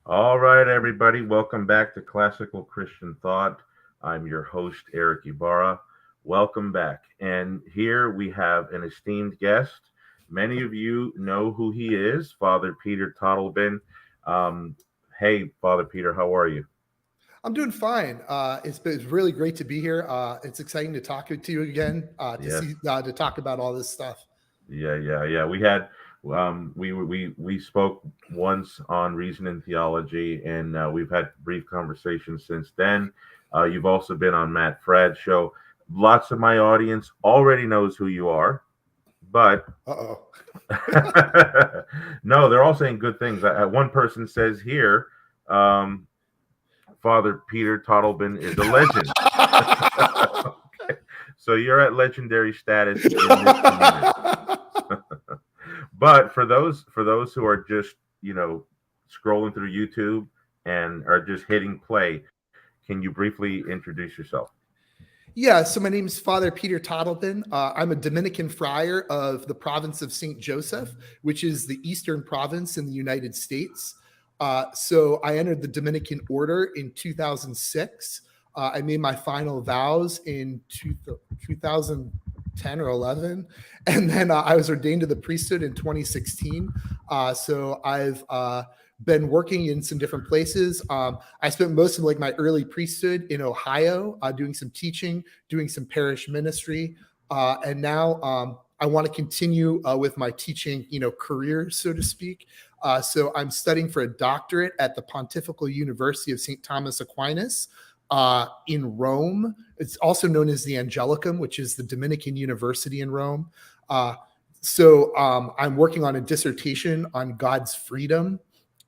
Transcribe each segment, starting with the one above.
All right, everybody, welcome back to Classical Christian Thought. I'm your host, Eric Ibarra. Welcome back. And here we have an esteemed guest. Many of you know who he is, Father Peter Tottleben. Um, hey, Father Peter, how are you? I'm doing fine. It's really great to be here. It's exciting to talk to you again, Yes. to talk about all this stuff. Yeah. We spoke once on reason and theology, and we've had brief conversations since then. You've also been on Matt Frad's show. Lots of my audience already knows who you are, but Uh-oh. no, they're all saying good things. One person says here, um, Father Peter Tottleben is a legend. So you're at legendary status in this community. But for those who are just scrolling through YouTube and are just hitting play, can you briefly introduce yourself? Yeah, so my name is Father Peter Tottleben. I'm a Dominican friar of the province of St. Joseph, which is the eastern province in the United States. So I entered the Dominican order in 2006. I made my final vows in 2010 or 11. And then I was ordained to the priesthood in 2016. So I've been working in some different places. I spent most of like my early priesthood in Ohio, doing some teaching, doing some parish ministry, and now I want to continue with my teaching, career, so to speak. So I'm studying for a doctorate at the Pontifical University of St. Thomas Aquinas in Rome. It's also known as the Angelicum, which is the Dominican University in Rome. So I'm working on a dissertation on God's freedom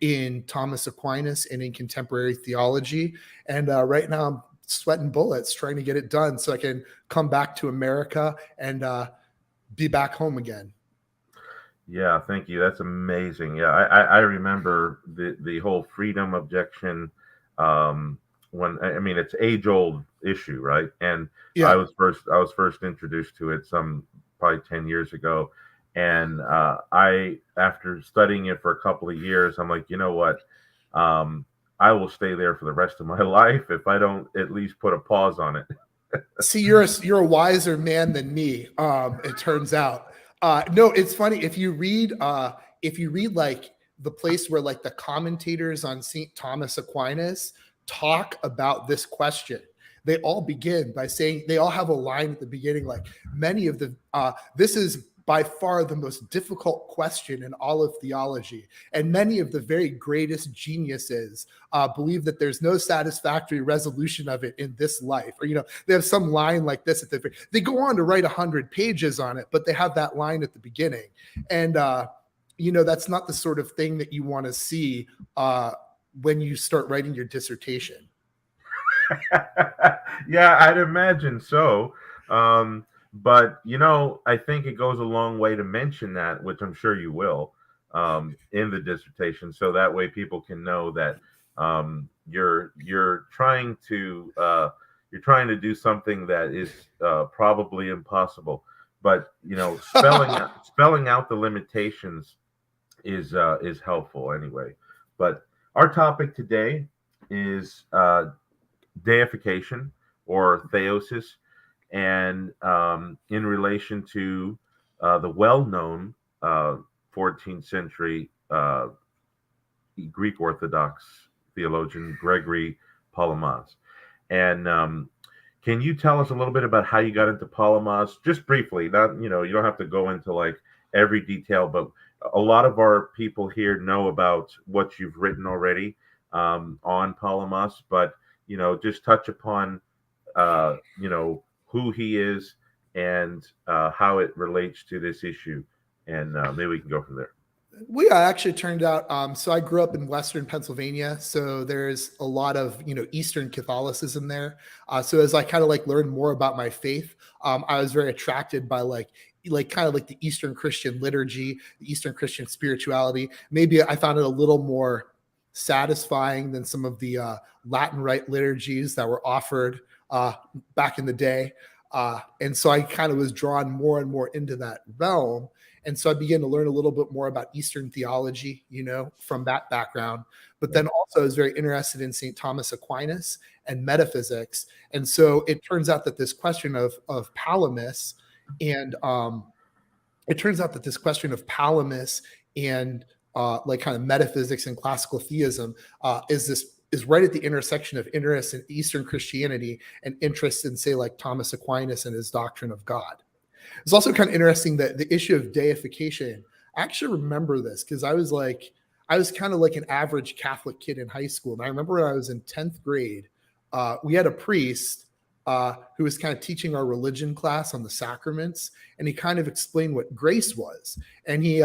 in Thomas Aquinas and in contemporary theology. And right now I'm sweating bullets trying to get it done so I can come back to America and be back home again. Yeah, thank you. That's amazing. Yeah, I remember the whole freedom objection. When I mean it's age old issue, right? And Yeah. I was first introduced to it some probably 10 years ago, and I after studying it for a couple of years, I'm like, you know what? Um, I will stay there for the rest of my life if I don't at least put a pause on it. See, you're a wiser man than me. It turns out. No, it's funny if you read like the place where like the commentators on Saint Thomas Aquinas talk about this question. They all begin by saying they all have a line at the beginning like many of the this is by far the most difficult question in all of theology. And many of the very greatest geniuses believe that there's no satisfactory resolution of it in this life. Or, they have some line like this at the they go on to write 100 pages on it, but they have that line at the beginning. And, that's not the sort of thing that you want to see when you start writing your dissertation. Yeah, I'd imagine so. But I think it goes a long way to mention that, which I'm sure you will, in the dissertation, so that way people can know that you're trying to do something that is probably impossible. But spelling out the limitations is helpful anyway. But our topic today is deification or theosis, and in relation to the well-known 14th century Greek Orthodox theologian Gregory Palamas. And can you tell us a little bit about how you got into Palamas, just briefly? Not you don't have to go into like every detail, but a lot of our people here know about what you've written already on Palamas, but just touch upon who he is and how it relates to this issue, and maybe we can go from there. We actually turned out. So I grew up in Western Pennsylvania, so there's a lot of Eastern Catholicism there. So as I kind of like learned more about my faith, I was very attracted by like kind of like the Eastern Christian liturgy, the Eastern Christian spirituality. Maybe I found it a little more satisfying than some of the Latin Rite liturgies that were offered back in the day. And so I kind of was drawn more and more into that realm. And so I began to learn a little bit more about Eastern theology, from that background. But Yeah. then also I was very interested in St. Thomas Aquinas and metaphysics. And so it turns out that this question of Palamas and it turns out that this question of Palamas and like kind of metaphysics and classical theism is right at the intersection of interest in Eastern Christianity and interest in, say, like Thomas Aquinas and his doctrine of God. It's also kind of interesting that the issue of deification. I actually remember this because I was kind of like an average Catholic kid in high school, and I remember when I was in 10th grade, we had a priest who was kind of teaching our religion class on the sacraments, and he kind of explained what grace was, and he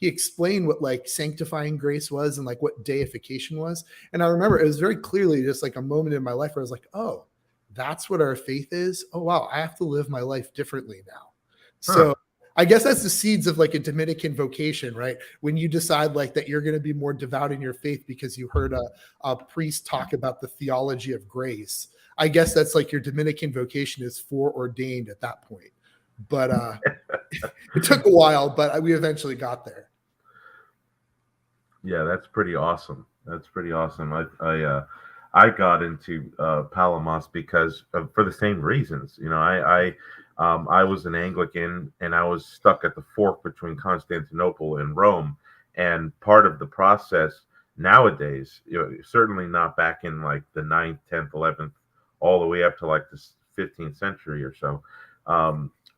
explained what like sanctifying grace was and like what deification was. And I remember it was very clearly just like a moment in my life where I was like, oh, that's what our faith is. Oh wow, I have to live my life differently now. Huh. So I guess that's the seeds of like a Dominican vocation, right? When you decide like that you're going to be more devout in your faith because you heard a priest talk about the theology of grace. I guess that's like your Dominican vocation is foreordained at that point. But it took a while, but we eventually got there. Yeah, that's pretty awesome. That's pretty awesome. I got into Palamos because for the same reasons. I was an Anglican and I was stuck at the fork between Constantinople and Rome. And part of the process nowadays, certainly not back in like the 9th, 10th, 11th, all the way up to like the 15th century or so.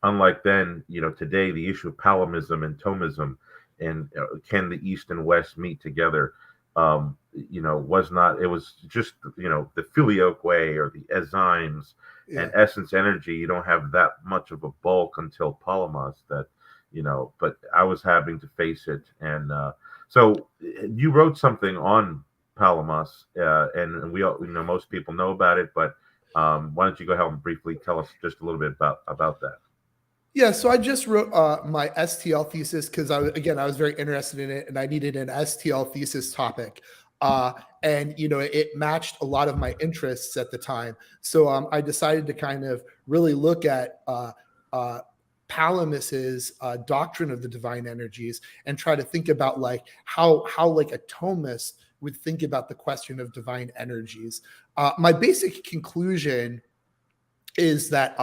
Unlike then, today the issue of Palamism and Thomism and can the East and West meet together? Was not. It was just the filioque way or the enzymes Yeah. and essence energy. You don't have that much of a bulk until Palamos. But I was having to face it, and so you wrote something on Palamos, and we all, most people know about it, but why don't you go ahead and briefly tell us just a little bit about that? Yeah, so I just wrote my STL thesis because I was very interested in it and I needed an STL thesis topic. And it matched a lot of my interests at the time. So I decided to kind of really look at Palamis's doctrine of the divine energies and try to think about like how like a Thomist would think about the question of divine energies. My basic conclusion is that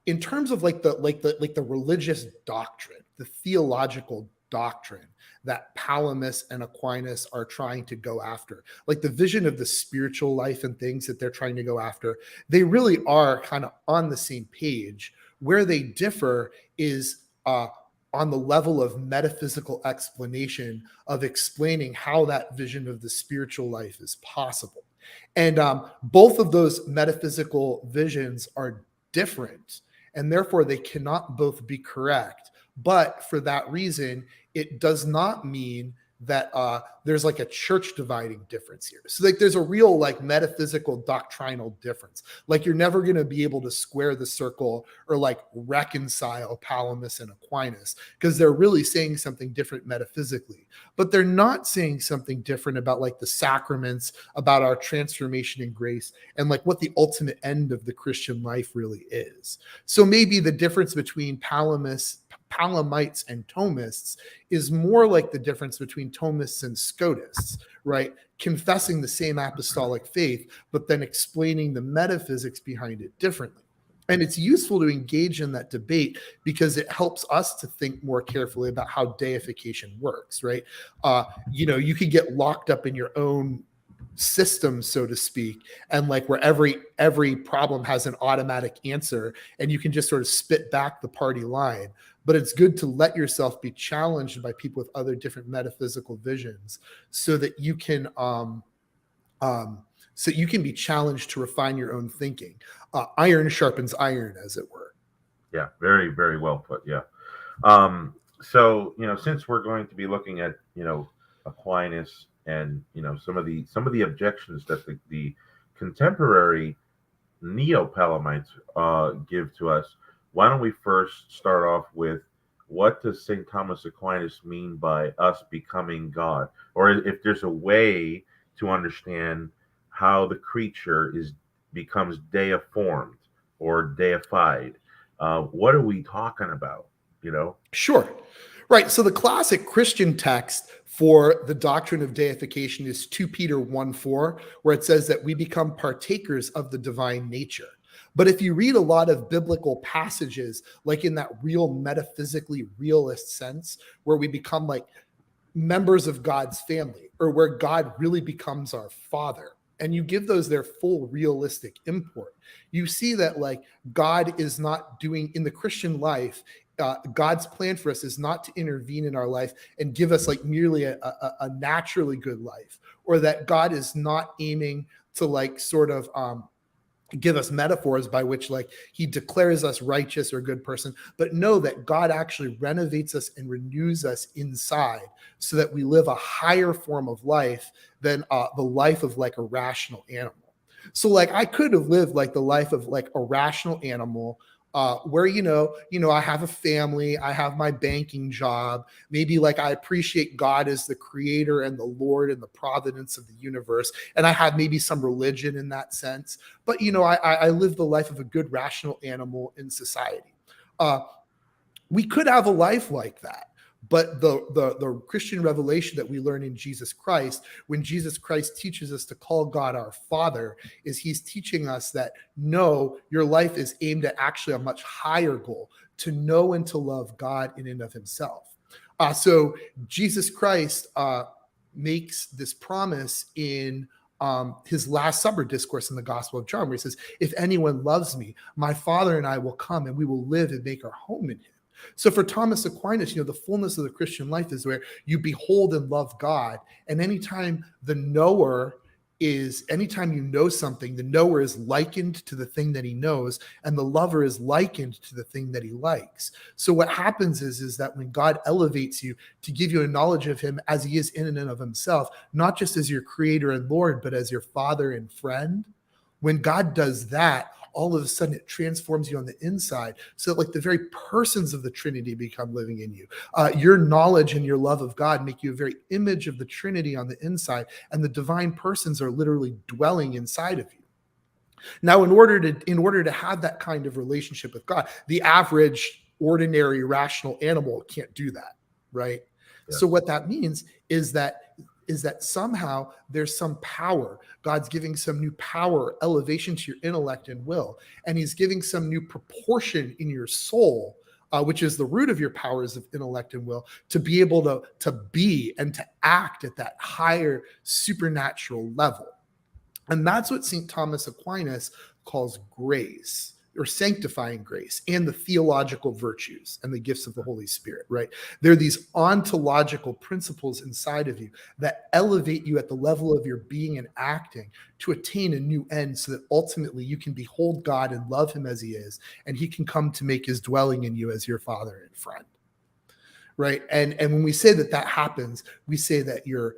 in terms of like the religious doctrine, the theological doctrine that Palamas and Aquinas are trying to go after, like the vision of the spiritual life and things that they're trying to go after, they really are kind of on the same page. Where they differ is on the level of metaphysical explanation of explaining how that vision of the spiritual life is possible. And both of those metaphysical visions are different, and therefore they cannot both be correct. But for that reason, it does not mean that there's like a church dividing difference here. So like there's a real like metaphysical doctrinal difference. Like you're never going to be able to square the circle or like reconcile Palamas and Aquinas because they're really saying something different metaphysically. But they're not saying something different about like the sacraments, about our transformation in grace, and like what the ultimate end of the Christian life really is. So maybe the difference between Palamites and Thomists is more like the difference between Thomists and Scotists, right? Confessing the same apostolic faith, but then explaining the metaphysics behind it differently. And it's useful to engage in that debate because it helps us to think more carefully about how deification works, right? You could get locked up in your own system, so to speak, and like where every problem has an automatic answer and you can just sort of spit back the party line. But it's good to let yourself be challenged by people with other different metaphysical visions so that you can be challenged to refine your own thinking. Iron sharpens iron, as it were. Yeah, very, very well put. Yeah. So since we're going to be looking at Aquinas and some of the objections that the contemporary Neo-Palamites give to us, why don't we first start off with what does St. Thomas Aquinas mean by us becoming God, or if there's a way to understand how the creature becomes deiformed or deified. What are we talking about? you know? Sure. Right. So the classic Christian text for the doctrine of deification is 2 Peter 1:4, where it says that we become partakers of the divine nature. But if you read a lot of biblical passages, like in that real metaphysically realist sense, where we become like members of God's family, or where God really becomes our father, and you give those their full realistic import, you see that like God is not doing in the Christian life. God's plan for us is not to intervene in our life and give us like merely a naturally good life, or that God is not aiming to like sort of give us metaphors by which like he declares us righteous or good person, but know that God actually renovates us and renews us inside so that we live a higher form of life than the life of like a rational animal. So like I could have lived like the life of like a rational animal, where I have a family, I have my banking job, maybe like I appreciate God as the creator and the Lord and the providence of the universe, and I have maybe some religion in that sense. But I live the life of a good rational animal in society. Uh, we could have a life like that. But the Christian revelation that we learn in Jesus Christ, when Jesus Christ teaches us to call God our Father, is he's teaching us that no, your life is aimed at actually a much higher goal, to know and to love God in and of himself. So Jesus Christ makes this promise in his Last Supper discourse in the Gospel of John, where he says, if anyone loves me, my Father and I will come and we will live and make our home in him. So for Thomas Aquinas, the fullness of the Christian life is where you behold and love God. And anytime you know something, the knower is likened to the thing that he knows, and the lover is likened to the thing that he likes. So what happens is that when God elevates you to give you a knowledge of him as he is in and of himself, not just as your creator and Lord, but as your father and friend, when God does that, all of a sudden it transforms you on the inside, so that like the very persons of the Trinity become living in you. Your knowledge and your love of God make you a very image of the Trinity on the inside, and the divine persons are literally dwelling inside of you. Now, in order to have that kind of relationship with God, the average ordinary rational animal can't do that, right? Yeah. So what that means is that somehow there's some power. God's giving some new power, elevation to your intellect and will, and he's giving some new proportion in your soul, which is the root of your powers of intellect and will, to be able to be and to act at that higher supernatural level. And that's what St. Thomas Aquinas calls grace, or sanctifying grace, and the theological virtues and the gifts of the Holy Spirit, right? There are these ontological principles inside of you that elevate you at the level of your being and acting to attain a new end, so that ultimately you can behold God and love him as he is, and he can come to make his dwelling in you as your father and friend, right? And when we say that happens, we say that you're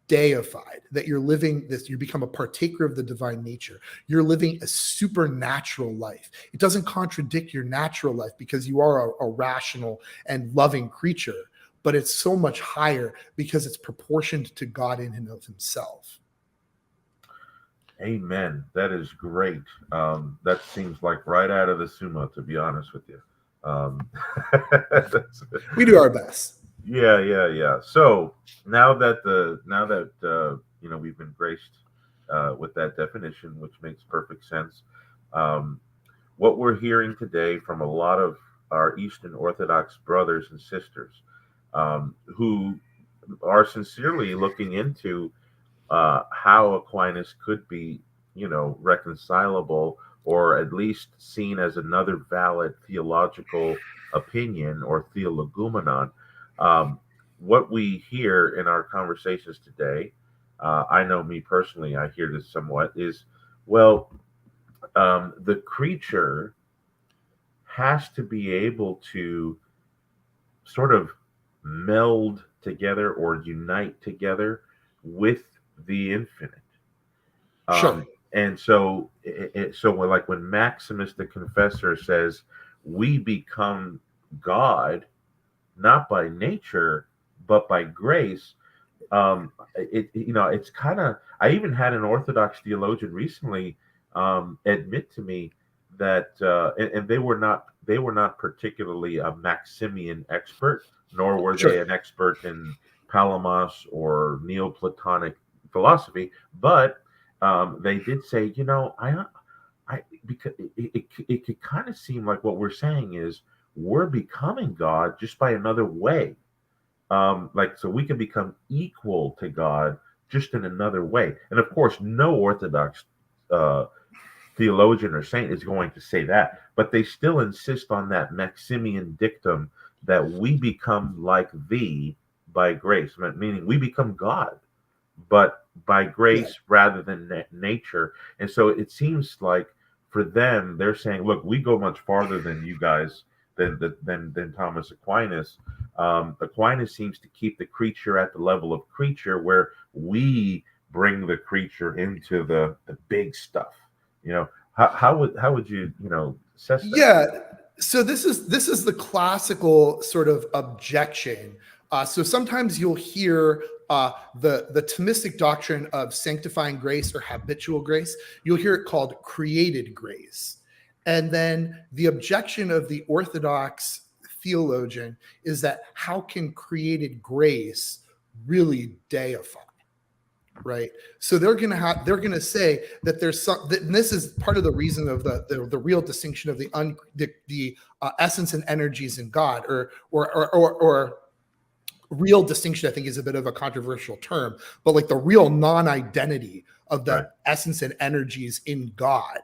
deified, that you're living this, you become a partaker of the divine nature. You're living a supernatural life. It doesn't contradict your natural life, because you are a rational and loving creature, but it's so much higher because it's proportioned to God in and of himself. Amen. That is great. That seems like right out of the Summa, to be honest with you. We do our best. Yeah. So now that we've been graced with that definition, which makes perfect sense. What we're hearing today from a lot of our Eastern Orthodox brothers and sisters, who are sincerely looking into how Aquinas could be, reconcilable, or at least seen as another valid theological opinion or theologumenon. Um, what we hear in our conversations today, I know me personally, I hear this somewhat, is, well, the creature has to be able to sort of meld together or unite together with the infinite. Sure. And so, like when Maximus the Confessor says, we become God, not by nature, but by grace. It's kind of, I even had an Orthodox theologian recently admit to me and they were not particularly a Maximian expert, nor were they Sure. an expert in Palamos or Neoplatonic philosophy, but they did say, because it could kind of seem like what we're saying is we're becoming God just by another way. Like, so we can become equal to God just in another way. And of course, no Orthodox uh, theologian or saint is going to say that, but they still insist on that Maximian dictum that we become like thee by grace, meaning we become God, but by Yeah. grace rather than nature. And so it seems like for them, they're saying, look, we go much farther than you guys, than Thomas Aquinas. Aquinas seems to keep the creature at the level of creature, where we bring the creature into the big stuff. How would you assess that? Yeah. So this is the classical sort of objection. So sometimes you'll hear the Thomistic doctrine of sanctifying grace or habitual grace. You'll hear it called created grace, and then the objection of the Orthodox theologian is that how can created grace really deify? Right. So they're gonna say that there's some and this is part of the reason of the real distinction of the essence and energies in God, or real distinction. I think is a bit of a controversial term, but like the real non-identity of Right. the essence and energies in God.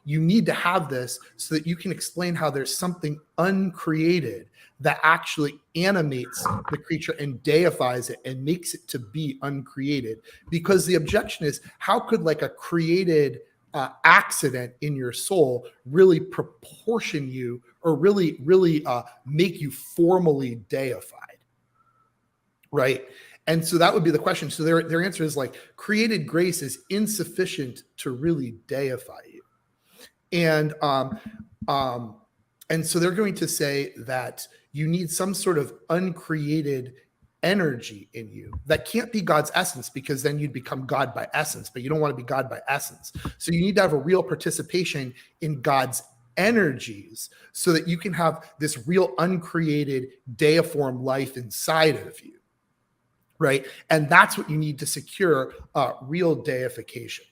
You need to have this so that you can explain how there's something uncreated that actually animates the creature and deifies it and makes it to be uncreated. Because the objection is, how could like a created accident in your soul really proportion you or really make you formally deified? Right. And so that would be the question. So their answer is like created grace is insufficient to really deify you. And so they're going to say that you need some sort of uncreated energy in you that can't be God's essence, because then you'd become God by essence, but you don't want to be God by essence. So you need to have a real participation in God's energies so that you can have this real uncreated deiform life inside of you. Right. And that's what you need to secure real deification.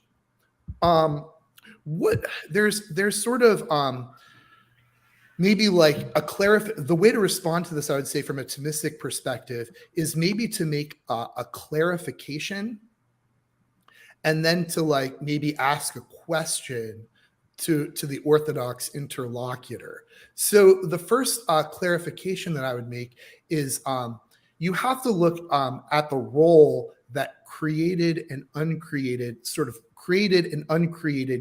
There's sort of maybe like the way to respond to this, I would say from a Thomistic perspective, is maybe to make a clarification and then to like maybe ask a question to the Orthodox interlocutor. So the first clarification that I would make is you have to look at the role that created and uncreated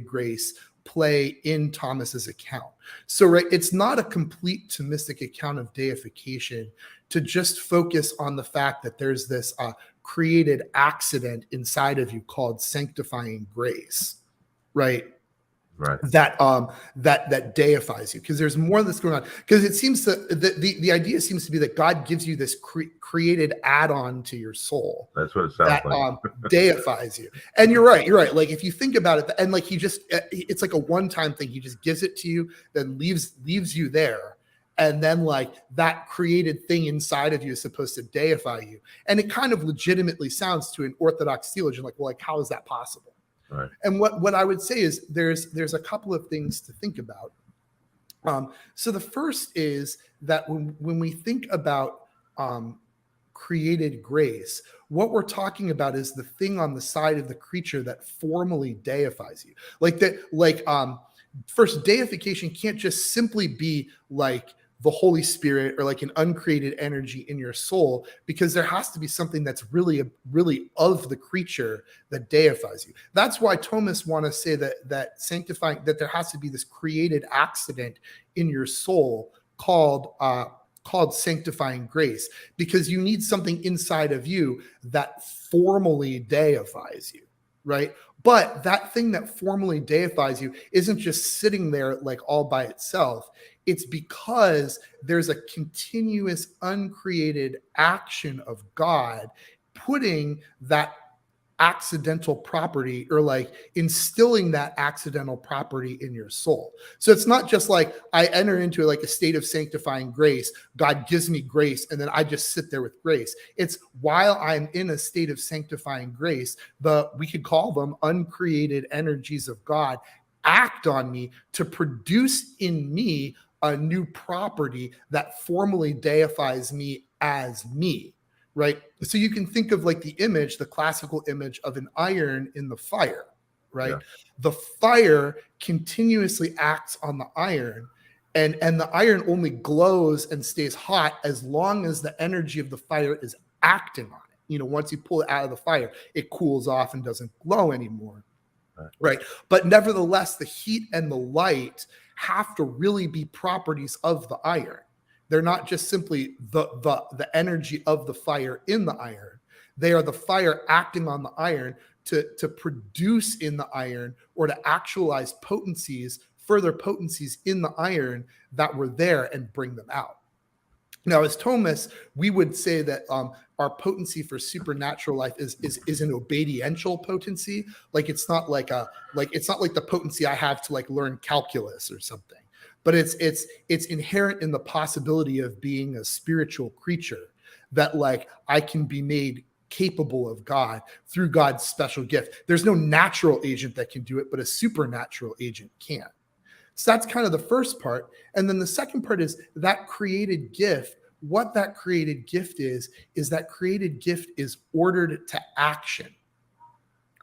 grace play in Thomas's account. So, right, it's not a complete Thomistic account of deification to just focus on the fact that there's this created accident inside of you called sanctifying grace, right? Right. That deifies you, because there's more that's going on. Because it seems to the idea seems to be that God gives you this created add-on to your soul. That's what it sounds that like. deifies you. And you're right. Like if you think about it, and like it's like a one-time thing. He just gives it to you, then leaves you there. And then like that created thing inside of you is supposed to deify you. And it kind of legitimately sounds to an Orthodox theologian like, well, like, how is that possible? Right. And what I would say is there's a couple of things to think about. So the first is that when we think about created grace, what we're talking about is the thing on the side of the creature that formally deifies you. First, deification can't just simply be like the Holy Spirit or like an uncreated energy in your soul, because there has to be something that's really of the creature that deifies you. That's why Thomists want to say that sanctifying, that there has to be this created accident in your soul called sanctifying grace, because you need something inside of you that formally deifies you, right? But that thing that formally deifies you isn't just sitting there like all by itself. It's because there's a continuous uncreated action of God putting that accidental property, or like instilling that accidental property in your soul. So it's not just like I enter into like a state of sanctifying grace, God gives me grace, and then I just sit there with grace. It's while I'm in a state of sanctifying grace, we could call them uncreated energies of God act on me to produce in me a new property that formally deifies me as me. Right. So you can think of like the classical image of an iron in the fire, right? Yeah. The fire continuously acts on the iron, and the iron only glows and stays hot as long as the energy of the fire is acting on it. Once you pull it out of the fire, it cools off and doesn't glow anymore. Right. But nevertheless, the heat and the light have to really be properties of the iron. They're not just simply the energy of the fire in the iron. They are the fire acting on the iron to produce in the iron, or to actualize further potencies in the iron that were there, and bring them out. Now, as Thomists, we would say that our potency for supernatural life is an obediential potency. Like it's not like the potency I have to like learn calculus or something. But it's inherent in the possibility of being a spiritual creature, that like I can be made capable of God through God's special gift. There's no natural agent that can do it, but a supernatural agent can. So that's kind of the first part. And then the second part is that created gift. What that created gift is that created gift is ordered to action.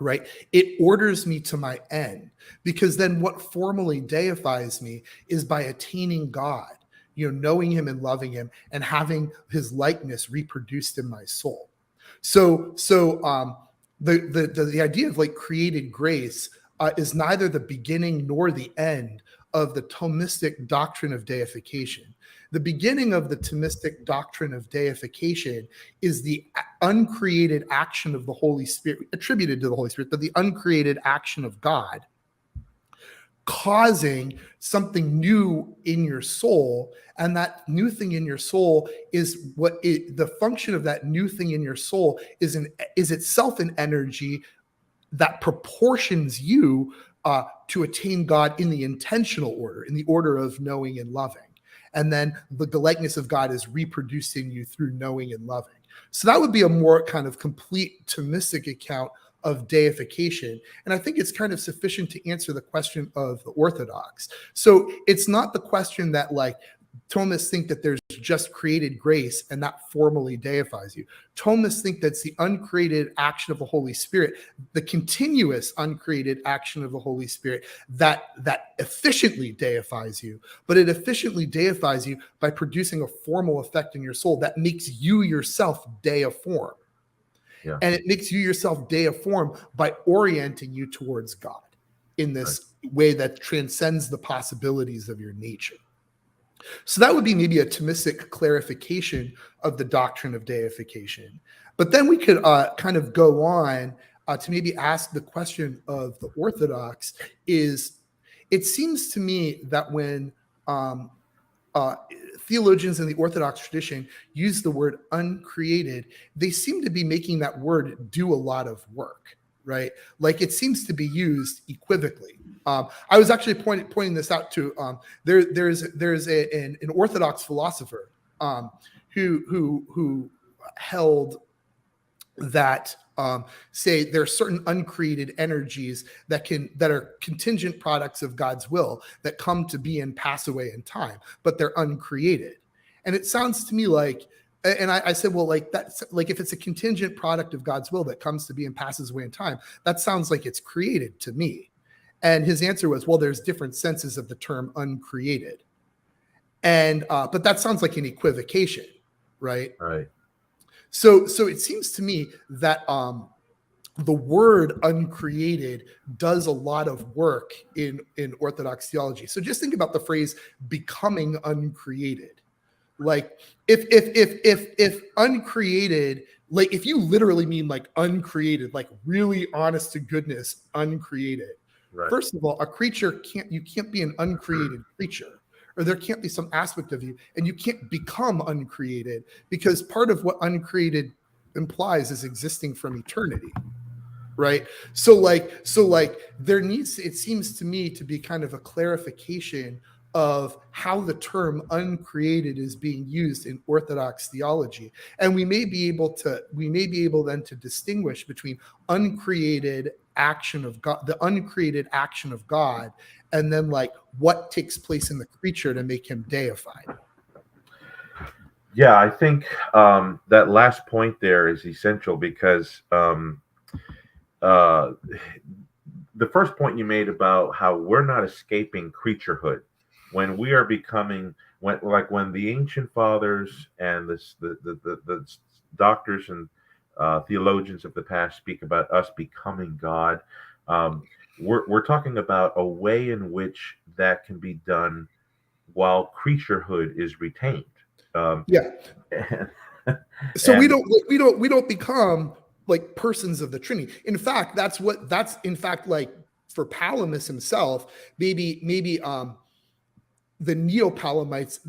Right? It orders me to my end, because then what formally deifies me is by attaining God, knowing him and loving him, and having his likeness reproduced in my soul. So the idea of like created grace is neither the beginning nor the end of the Thomistic doctrine of deification. The beginning of the Thomistic doctrine of deification is the uncreated action of the Holy Spirit, attributed to the Holy Spirit, but the uncreated action of God causing something new in your soul. And that new thing in your soul is the function of that new thing in your soul is itself an energy that proportions you to attain God in the intentional order, in the order of knowing and loving. And then the likeness of God is reproducing you through knowing and loving. So that would be a more kind of complete Thomistic account of deification. And I think it's kind of sufficient to answer the question of the Orthodox. So it's not the question that like Thomists think that there's just created grace and that formally deifies you. Thomists think that's the uncreated action of the Holy Spirit, the continuous uncreated action of the Holy Spirit that efficiently deifies you. But it efficiently deifies you by producing a formal effect in your soul that makes you yourself deiform. Yeah. And it makes you yourself deiform by orienting you towards God in this way that transcends the possibilities of your nature. So that would be maybe a Thomistic clarification of the doctrine of deification. But then we could kind of go on to maybe ask the question of the Orthodox is, it seems to me that when theologians in the Orthodox tradition use the word uncreated, they seem to be making that word do a lot of work, right? Like it seems to be used equivocally. I was actually pointing this out to there's an Orthodox philosopher who held that say there are certain uncreated energies that are contingent products of God's will that come to be and pass away in time, but they're uncreated. And it sounds to me like, and I said, well, like that's like if it's a contingent product of God's will that comes to be and passes away in time, that sounds like it's created to me. And his answer was, well, there's different senses of the term uncreated. And but that sounds like an equivocation, right? Right. So it seems to me that the word uncreated does a lot of work in Orthodox theology. So just think about the phrase becoming uncreated. Like if uncreated, like if you literally mean like uncreated, like really honest to goodness, uncreated. Right. First of all, a creature can't be an uncreated creature, or there can't be some aspect of you, and you can't become uncreated, because part of what uncreated implies is existing from eternity, right? So there needs, it seems to me, to be kind of a clarification of how the term uncreated is being used in Orthodox theology. And we may be able then to distinguish between uncreated action of God, the uncreated action of God, and then like what takes place in the creature to make him deified. Yeah, I think that last point there is essential because uh, the first point you made about how we're not escaping creaturehood when we are becoming, when the ancient fathers and the doctors and theologians of the past speak about us becoming God. We're talking about a way in which that can be done while creaturehood is retained. Um, Yeah. and, So and we don't become like persons of the Trinity. In fact, that's in fact like for Palamas himself, maybe the Neo-Palamites,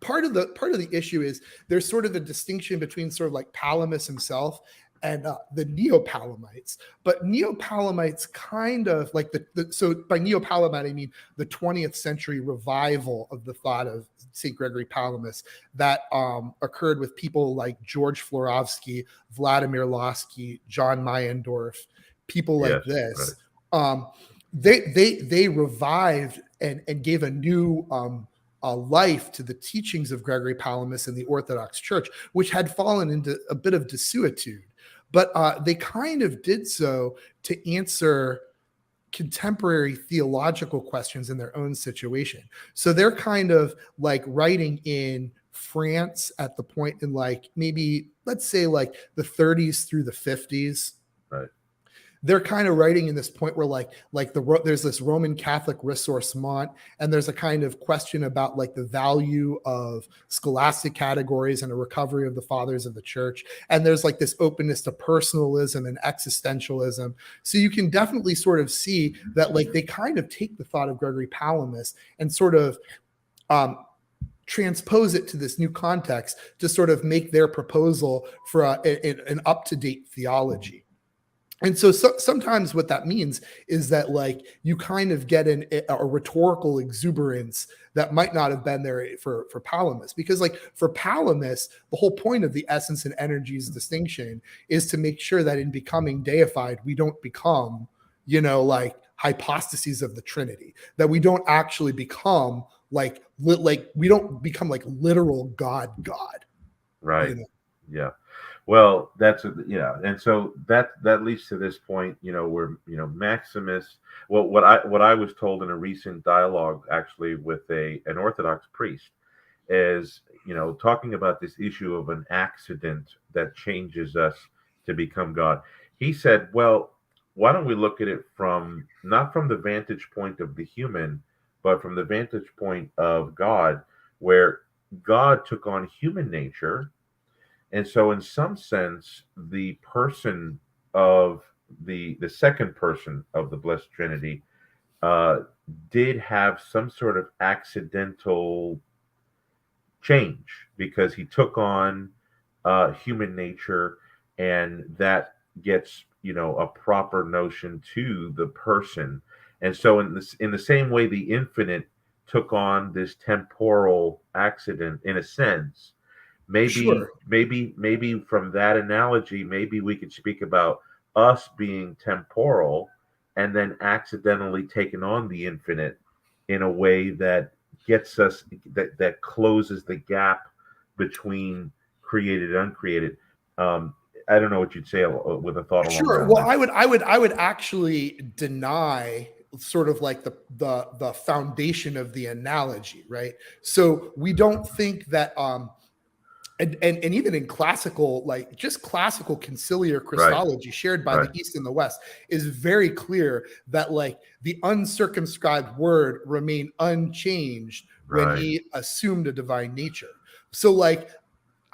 part of the issue is there's sort of a distinction between sort of like Palamas himself and the Neo-Palamites. But Neo-Palamites kind of like so by Neo-Palamite I mean the 20th century revival of the thought of St. Gregory Palamas that occurred with people like George Florovsky, Vladimir Lossky, John Meyendorff, people like yes, this. right. They revived and gave a new life to the teachings of Gregory Palamas in the Orthodox Church, which had fallen into a bit of desuetude. But they kind of did so to answer contemporary theological questions in their own situation. So they're kind of like writing in France at the point in like maybe, let's say, like the 30s through the 50s. Right. They're kind of writing in this point where there's this Roman Catholic ressourcement, and there's a kind of question about like the value of scholastic categories and a recovery of the fathers of the church. And there's like this openness to personalism and existentialism. So you can definitely sort of see that like they kind of take the thought of Gregory Palamas and sort of transpose it to this new context to sort of make their proposal for an up-to-date theology. And so sometimes what that means is that like you kind of get a rhetorical exuberance that might not have been there for Palamas, because like for Palamas, the whole point of the essence and energies distinction is to make sure that in becoming deified, we don't become, like hypostases of the Trinity, that we don't actually become like we don't become like literal God. Right. Yeah. Well, and so that leads to this point, where Maximus. Well, what I was told in a recent dialogue, actually, with an Orthodox priest, is talking about this issue of an accident that changes us to become God. He said, "Well, why don't we look at it not from the vantage point of the human, but from the vantage point of God, where God took on human nature." And so, in some sense, the person of the second person of the Blessed Trinity uh, did have some sort of accidental change because he took on human nature, and that gets a proper notion to the person. And so, in the same way, the infinite took on this temporal accident, in a sense. Maybe, Sure. maybe from that analogy, maybe we could speak about us being temporal and then accidentally taking on the infinite in a way that gets us that closes the gap between created and uncreated. I don't know what you'd say with a thought along Sure. that Well, line. I would actually deny sort of like the foundation of the analogy, right? So we don't think that and even in classical, like just classical conciliar Right, Christology shared by right, the East and the West is very clear that like the uncircumscribed word remained unchanged when right. he assumed a divine nature. So like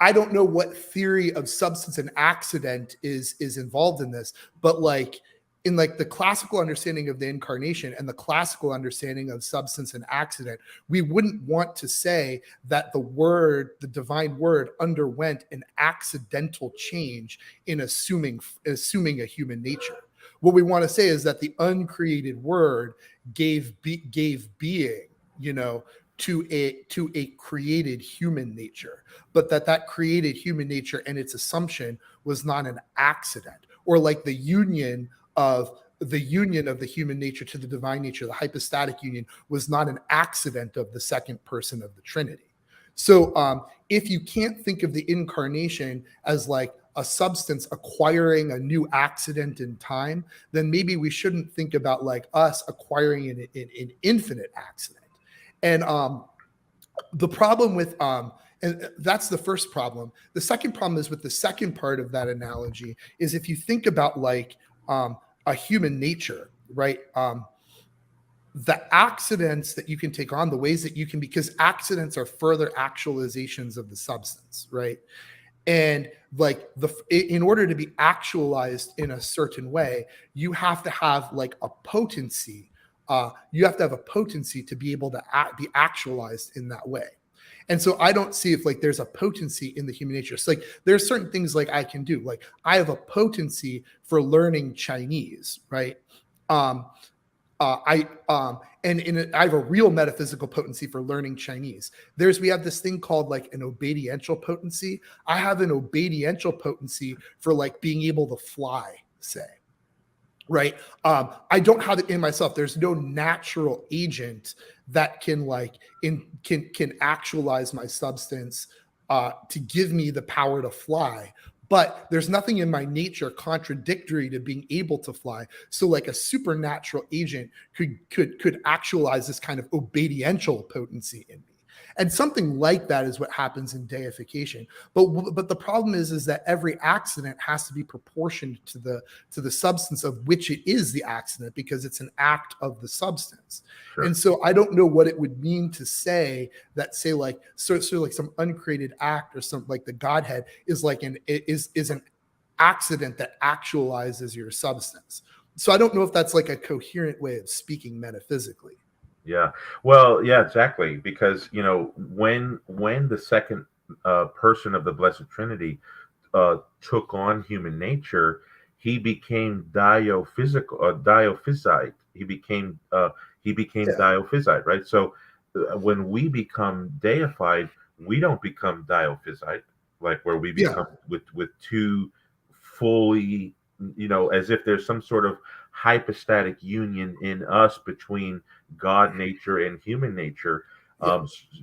I don't know what theory of substance and accident is involved in this, but like in like the classical understanding of the incarnation and the classical understanding of substance and accident, we wouldn't want to say that the divine word, underwent an accidental change in assuming a human nature. What we want to say is that the uncreated word gave being, to a created human nature, but that created human nature and its assumption was not an accident, or like the union of the human nature to the divine nature, the hypostatic union, was not an accident of the second person of the Trinity. So if you can't think of the incarnation as like a substance acquiring a new accident in time, then maybe we shouldn't think about like us acquiring an infinite accident. And the problem with and that's the first problem. The second problem is with the second part of that analogy is if you think about like a human nature, right? The accidents that you can take on, the ways that you can, because accidents are further actualizations of the substance, right? And like in order to be actualized in a certain way, you have to have like a potency. You have to have a potency to be able to be actualized in that way. And so I don't see if like there's a potency in the human nature. So like there's certain things like I can do. Like I have a potency for learning Chinese, right? I have a real metaphysical potency for learning Chinese. We have this thing called like an obediential potency. I have an obediential potency for like being able to fly, say, right? I don't have it in myself. There's no natural agent that can like can actualize my substance to give me the power to fly. But there's nothing in my nature contradictory to being able to fly. So like a supernatural agent could actualize this kind of obediential potency in me. And something like that is what happens in deification. But the problem is that every accident has to be proportioned to the substance of which it is the accident, because it's an act of the substance. Sure. And so I don't know what it would mean to say that, say like like some uncreated act or something like the Godhead is like an accident that actualizes your substance. So I don't know if that's like a coherent way of speaking metaphysically. Yeah. Well, yeah, exactly. Because, when the second person of the Blessed Trinity took on human nature, he became diophysite. He became diophysite, right? So when we become deified, we don't become diophysite, like where we become with two fully, as if there's some sort of hypostatic union in us between God nature and human nature,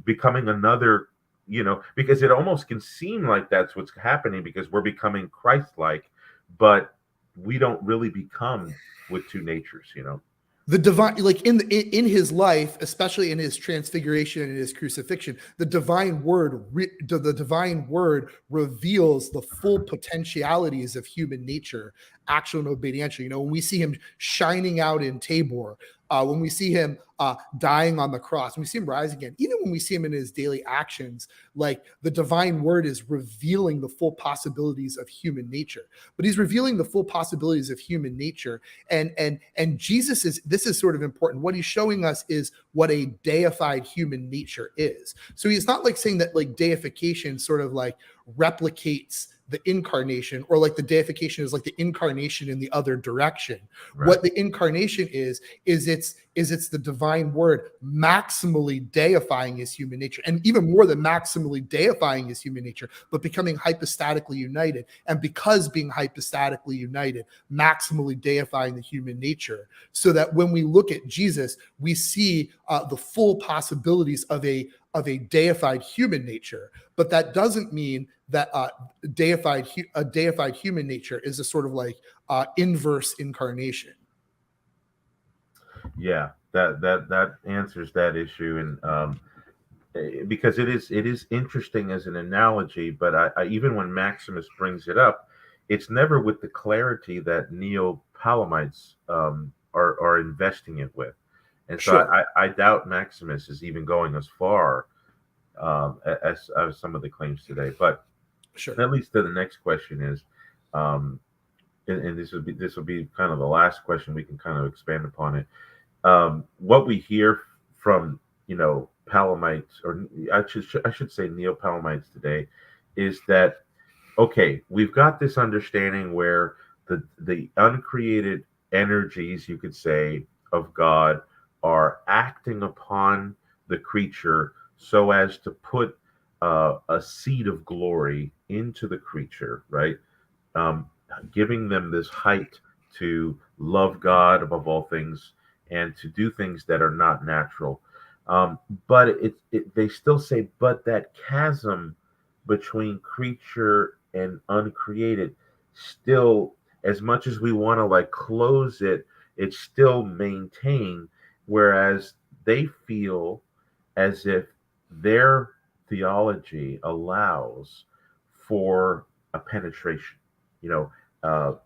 becoming another, because it almost can seem like that's what's happening, because we're becoming Christ-like, but we don't really become with two natures, The divine, like in his life, especially in his transfiguration and his crucifixion, the divine word reveals the full potentialities of human nature, actual and obediential. When we see him shining out in Tabor, when we see him dying on the cross, when we see him rise again, even when we see him in his daily actions, like the divine word is revealing the full possibilities of human nature. But he's revealing the full possibilities of human nature, and Jesus this is sort of important. What he's showing us is what a deified human nature is. So he's not like saying that like deification sort of like replicates the incarnation, or like the deification is like the incarnation in the other direction. Right. What the incarnation is it's the divine word maximally deifying his human nature, and even more than maximally deifying his human nature, but becoming hypostatically united. And because being hypostatically united, maximally deifying the human nature, so that when we look at Jesus, we see the full possibilities of a deified human nature. But that doesn't mean that a deified human nature is a sort of like inverse incarnation. Yeah, that answers that issue, and because it is interesting as an analogy, but I even when Maximus brings it up, it's never with the clarity that Neo-Palamites are investing it with. And so sure. I doubt Maximus is even going as far as some of the claims today. But sure. At least the next question is, and this will be kind of the last question. We can kind of expand upon it. What we hear from Palamites, or I should say Neo-Palamites today, is that okay, we've got this understanding where the uncreated energies, you could say, of God are acting upon the creature so as to put a seed of glory into the creature, right? um, Giving them this height to love God above all things and to do things that are not natural. Um, but they still say, but that chasm between creature and uncreated, still, as much as we want to like close it, it's still maintained. Whereas they feel as if their theology allows for a penetration,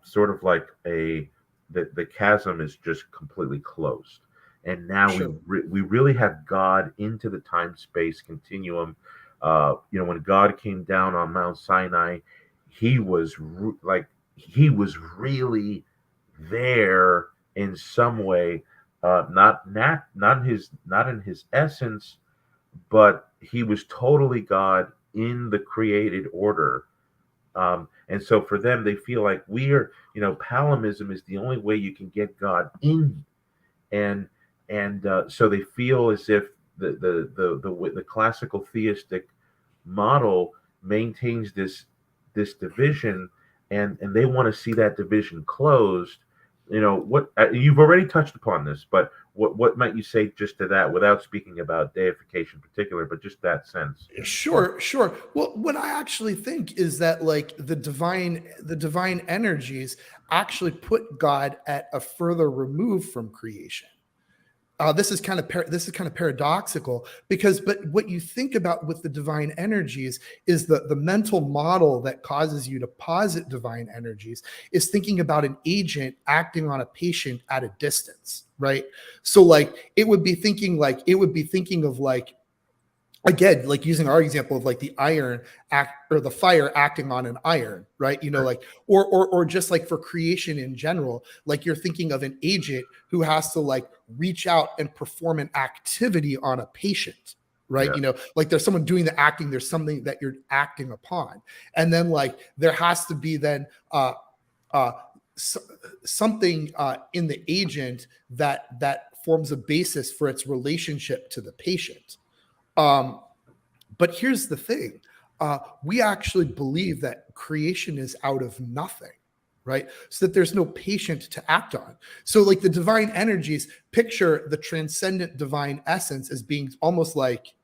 sort of like the chasm is just completely closed, and now Sure. we really have God into the time space continuum. When God came down on Mount Sinai, he was he was really there in some way, not in his essence, but he was totally God in the created order. And so for them, they feel like Palamism is the only way you can get God in, and so they feel as if the classical theistic model maintains this division, and they want to see that division closed. What you've already touched upon this, but what might you say just to that, without speaking about deification in particular, but just that sense? Sure, sure. Well, what I actually think is that like the divine energies actually put God at a further remove from creation. This is kind of paradoxical because, but what you think about with the divine energies is the mental model that causes you to posit divine energies is thinking about an agent acting on a patient at a distance, right? So like it would be thinking of like, again, like using our example of like the iron act or the fire acting on an iron, right? Right. Like or just like for creation in general, like you're thinking of an agent who has to like reach out and perform an activity on a patient, right? Yeah. Like there's someone doing the acting, there's something that you're acting upon, and then like there has to be then uh s- something in the agent that forms a basis for its relationship to the patient. um, but here's the thing, we actually believe that creation is out of nothing, right? So that there's no patient to act on. So, like the divine energies, picture the transcendent divine essence as being almost like,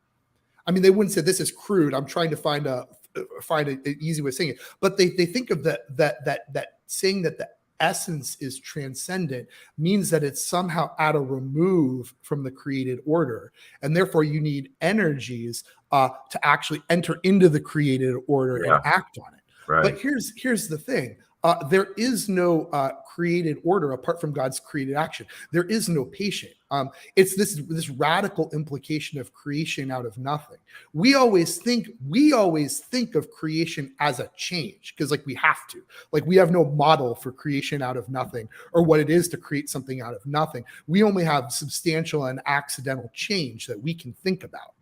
I mean, they wouldn't say this is crude. I'm trying to find an easy way of saying it, but they think of that saying that the essence is transcendent means that it's somehow at a remove from the created order, and therefore you need energies to actually enter into the created order and Yeah. act on it. But Right. here's the thing. There is no created order apart from God's created action. There is no patient. It's this radical implication of creation out of nothing. We always think of creation as a change because like we have to. Like we have no model for creation out of nothing or what it is to create something out of nothing. We only have substantial and accidental change that we can think about.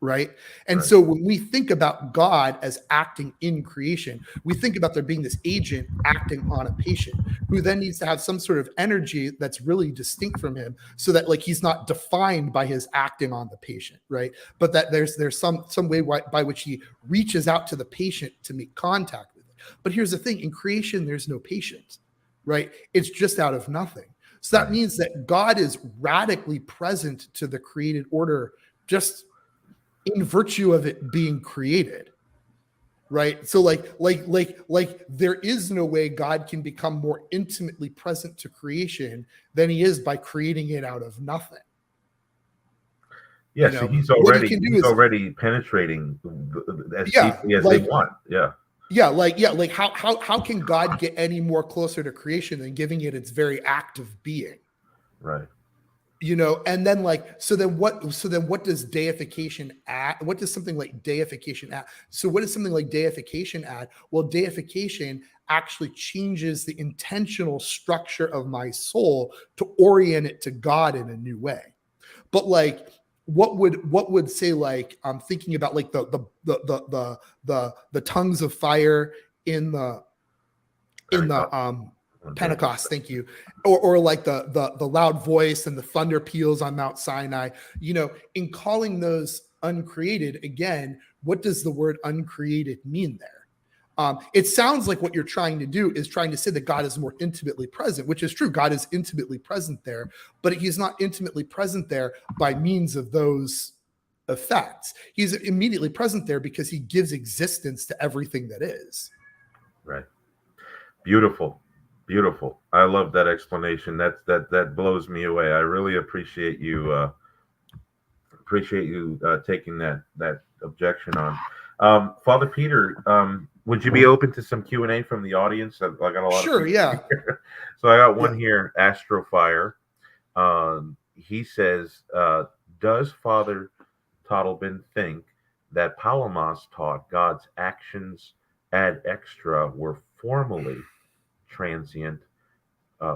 Right. And Right. so when we think about God as acting in creation, we think about there being this agent acting on a patient who then needs to have some sort of energy that's really distinct from him so that like he's not defined by his acting on the patient. Right. But that there's some way by which he reaches out to the patient to make contact with it. But here's the thing, in creation, there's no patient. Right. It's just out of nothing. So that Right. means that God is radically present to the created order just in virtue of it being created, right? So like there is no way God can become more intimately present to creation than he is by creating it out of nothing. Yeah, so he's What he can do is, already penetrating as yeah, deeply as they like want. Yeah. like how can God get any more closer to creation than giving it its very act of being? Right. And then like so then what does deification add? What does something like deification add? So what does something like deification add? Well, deification actually changes the intentional structure of my soul to orient it to God in a new way. But like, what would say, like, I'm thinking about like the tongues of fire in the Pentecost, thank you, or like the loud voice and the thunder peals on Mount Sinai. In calling those uncreated, again, what does the word uncreated mean there? It sounds like what you're trying to do is trying to say that God is more intimately present, which is true. God is intimately present there, but he's not intimately present there by means of those effects. He's immediately present there because he gives existence to everything that is. Right. Beautiful. Beautiful. I love that explanation. That blows me away. I really appreciate you taking that objection on. Father Peter, would you be open to some Q&A from the audience? I got a lot Sure, of yeah. So I got one here, Astrofire. He says, does Father Toddleben think that Palamos taught God's actions ad extra were formally transient?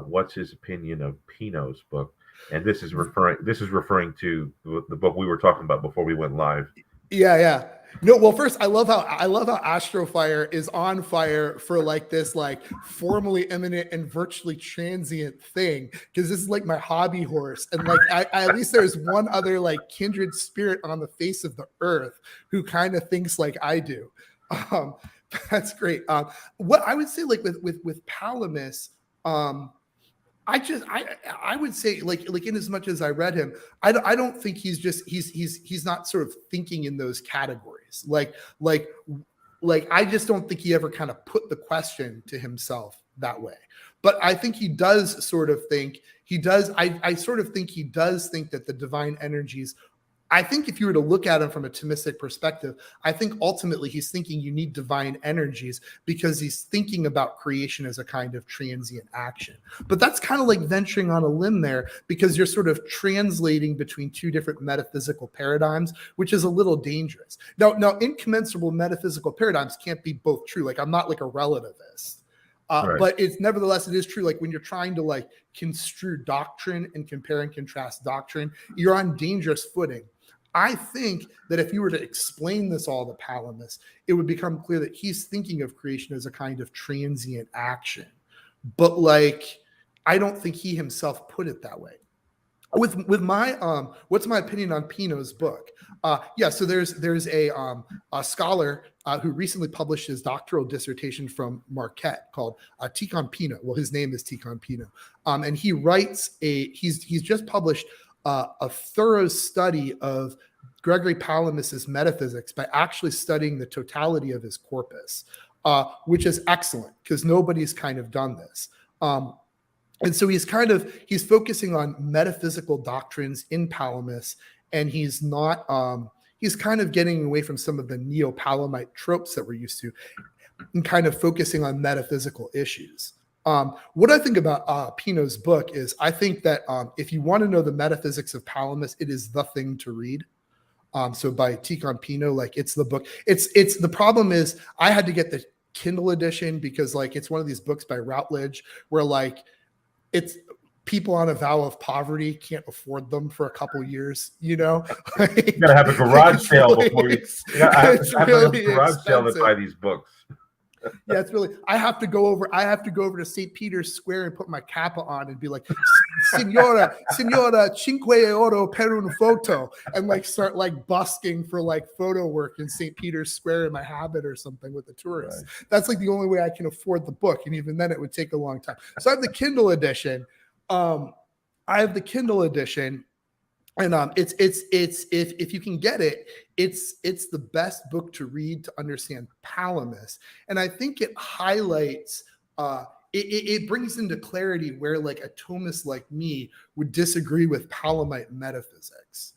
What's his opinion of Pino's book? And this is referring to the book we were talking about before we went live. Yeah. No, well, first, I love how Astrofire is on fire for like this, like formally imminent and virtually transient thing, because this is like my hobby horse, and like at least there's one other like kindred spirit on the face of the earth who kind of thinks like I do. That's great. What I would say, like with Palamas, I would say like in as much as I read him, I don't think he's not sort of thinking in those categories. Like I just don't think he ever kind of put the question to himself that way. But I think he does sort of think I sort of think he does think that the divine energies, I think if you were to look at him from a Thomistic perspective, I think ultimately he's thinking you need divine energies because he's thinking about creation as a kind of transient action. But that's kind of like venturing on a limb there, because you're sort of translating between two different metaphysical paradigms, which is a little dangerous. Now, incommensurable metaphysical paradigms can't be both true. Like, I'm not like a relativist. Right. But it is true. Like when you're trying to like construe doctrine and compare and contrast doctrine, you're on dangerous footing. I think that if you were to explain this all to Palamas, it would become clear that he's thinking of creation as a kind of transient action. But like, I don't think he himself put it that way. With my what's my opinion on Pino's book? So there's a scholar who recently published his doctoral dissertation from Marquette called Tikhon Pino. Well, his name is Tikhon Pino, and he writes he's just published a thorough study of Gregory Palamis's metaphysics by actually studying the totality of his corpus, which is excellent because nobody's kind of done this. And so he's focusing on metaphysical doctrines in Palamas, and he's kind of getting away from some of the Neo-Palamite tropes that we're used to and kind of focusing on metaphysical issues. What I think about Pino's book is I think that if you want to know the metaphysics of Palamas, it is the thing to read. So by Tikhon Pino, like it's the book. It's the problem is I had to get the Kindle edition because like it's one of these books by Routledge where like it's people on a vow of poverty can't afford them for a couple years, you know. Like, you gotta have a garage sale before you have a garage sale to buy these books. Yeah, it's really. I have to go over to St. Peter's Square and put my kappa on and be like, Signora, cinque euro per un photo, and like start like busking for like photo work in St. Peter's Square in my habit or something with the tourists. Right. That's like the only way I can afford the book, and even then it would take a long time. So I have the Kindle edition. And it's if you can get it, it's the best book to read to understand Palamas, and I think it highlights it brings into clarity where like a Thomist like me would disagree with Palamite metaphysics.